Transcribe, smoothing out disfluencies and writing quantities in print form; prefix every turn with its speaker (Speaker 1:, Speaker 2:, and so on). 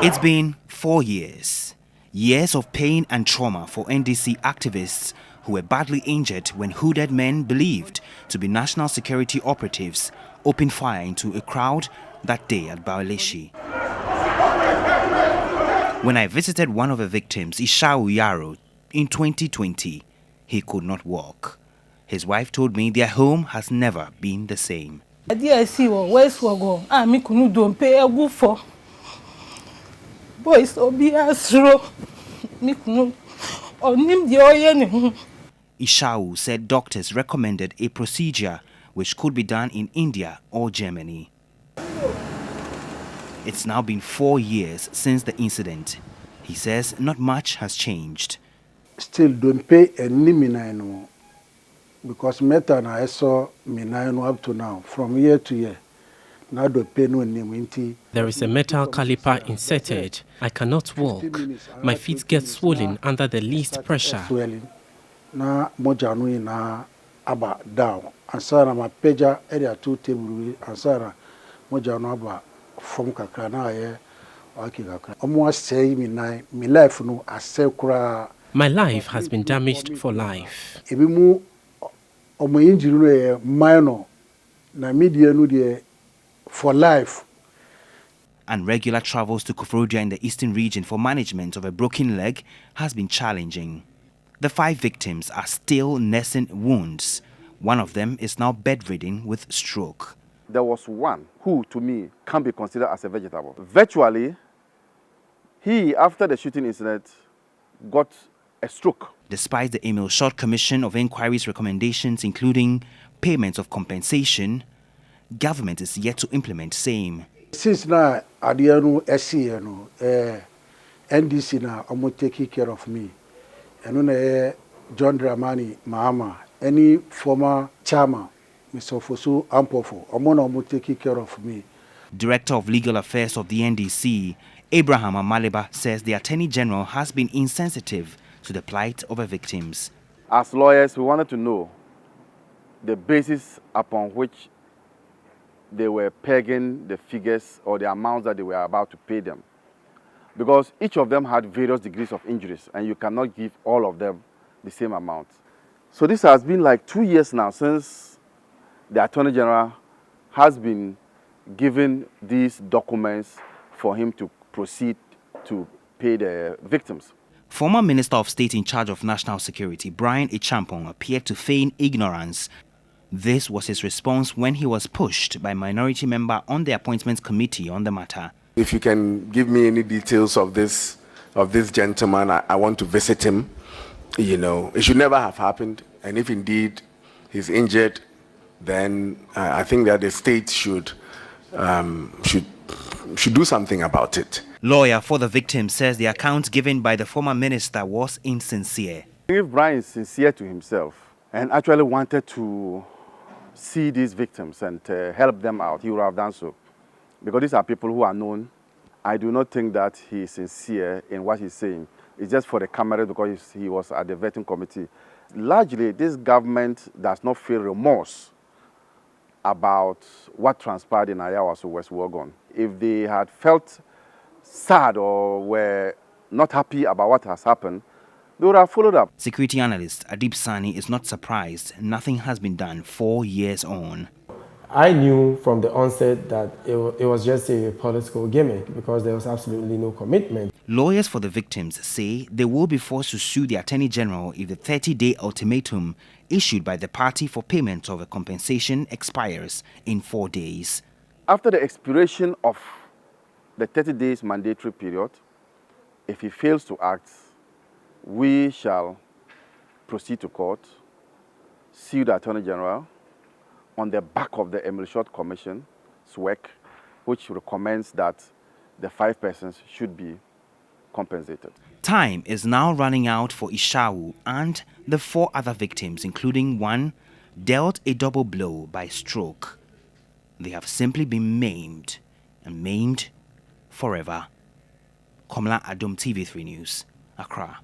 Speaker 1: It's been 4 years. Years of pain and trauma for NDC activists who were badly injured when hooded men believed to be national security operatives opened fire into a crowd that day at Bauleshi. When I visited one of the victims, Ishau Yaro, in 2020, he could not walk. His wife told me their home has never been the same.
Speaker 2: Ayawaso West Wuogon, I couldn't pay a good for. Boys, Obiasro, Mikno, or Nim the Oyen.
Speaker 1: Ishau said doctors recommended a procedure which could be done in India or Germany. It's now been 4 years since the incident. He says not much has changed.
Speaker 3: Still don't pay any minano because meta na I saw minano up to now from year to year. Now don't pay no name.
Speaker 4: There is a metal caliper inserted. I cannot walk. My feet get swollen under the least pressure.
Speaker 3: Na mojanu na aba down. Ansara ma peja area 2 table ansara mojanu aba from kakra na aye waki kakra. Omo asey mi life no asey kura.
Speaker 4: My life has been damaged for life.
Speaker 3: Ebi mu omo injury no minor na media no de for life.
Speaker 1: And regular travels to Kufrodia in the eastern region for management of a broken leg has been challenging. The 5 victims are still nursing wounds. One of them is now bedridden with stroke.
Speaker 5: There was one who, to me, can be considered as a vegetable. Virtually, he, after the shooting incident, got a stroke.
Speaker 1: Despite the Emil Short Commission of Inquiry's recommendations, including payments of compensation, government is yet to implement same.
Speaker 3: Since now, Adiano SCN, NDC now, almost taking care of me. And then John Dramani Mahama, any former chairman, Mr. Fosu Ampofo, almost taking care of me.
Speaker 1: Director of Legal Affairs of the NDC, Abraham Amaleba, says the Attorney General has been insensitive to the plight of the victims.
Speaker 5: As lawyers, we wanted to know the basis upon which they were pegging the figures or the amounts that they were about to pay them. Because each of them had various degrees of injuries, and you cannot give all of them the same amount. So this has been like 2 years now since the Attorney General has been given these documents for him to proceed to pay the victims.
Speaker 1: Former Minister of State in charge of National Security, Brian Echampong, appeared to feign ignorance. This was his response when he was pushed by minority member on the Appointments Committee on the matter.
Speaker 6: If you can give me any details of this gentleman, I want to visit him. You know, it should never have happened. And if indeed he's injured, then I think that the state should do something about it.
Speaker 1: Lawyer for the victim says the account given by the former minister was insincere.
Speaker 5: If Brian is sincere to himself and actually wanted to see these victims and help them out, he would have done so. Because these are people who are known. I do not think that he is sincere in what he's saying. It's just for the camera because he was at the vetting committee. Largely, this government does not feel remorse about what transpired in Ayawaso West Wuogon. If they had felt sad or were not happy about what has happened, they would have followed up.
Speaker 1: Security analyst Adib Sani is not surprised nothing has been done 4 years on.
Speaker 7: I knew from the onset that it was just a political gimmick because there was absolutely no commitment.
Speaker 1: Lawyers for the victims say they will be forced to sue the Attorney General if the 30-day ultimatum issued by the party for payment of a compensation expires in 4 days.
Speaker 5: After the expiration of the 30 days mandatory period, if he fails to act, we shall proceed to court, sue the Attorney General on the back of the Emil Short Commission's work, which recommends that the 5 persons should be compensated.
Speaker 1: Time is now running out for Ishau and the 4 other victims, including one dealt a double blow by stroke. They have simply been maimed, and maimed forever. Komla Adom, TV3 News, Accra.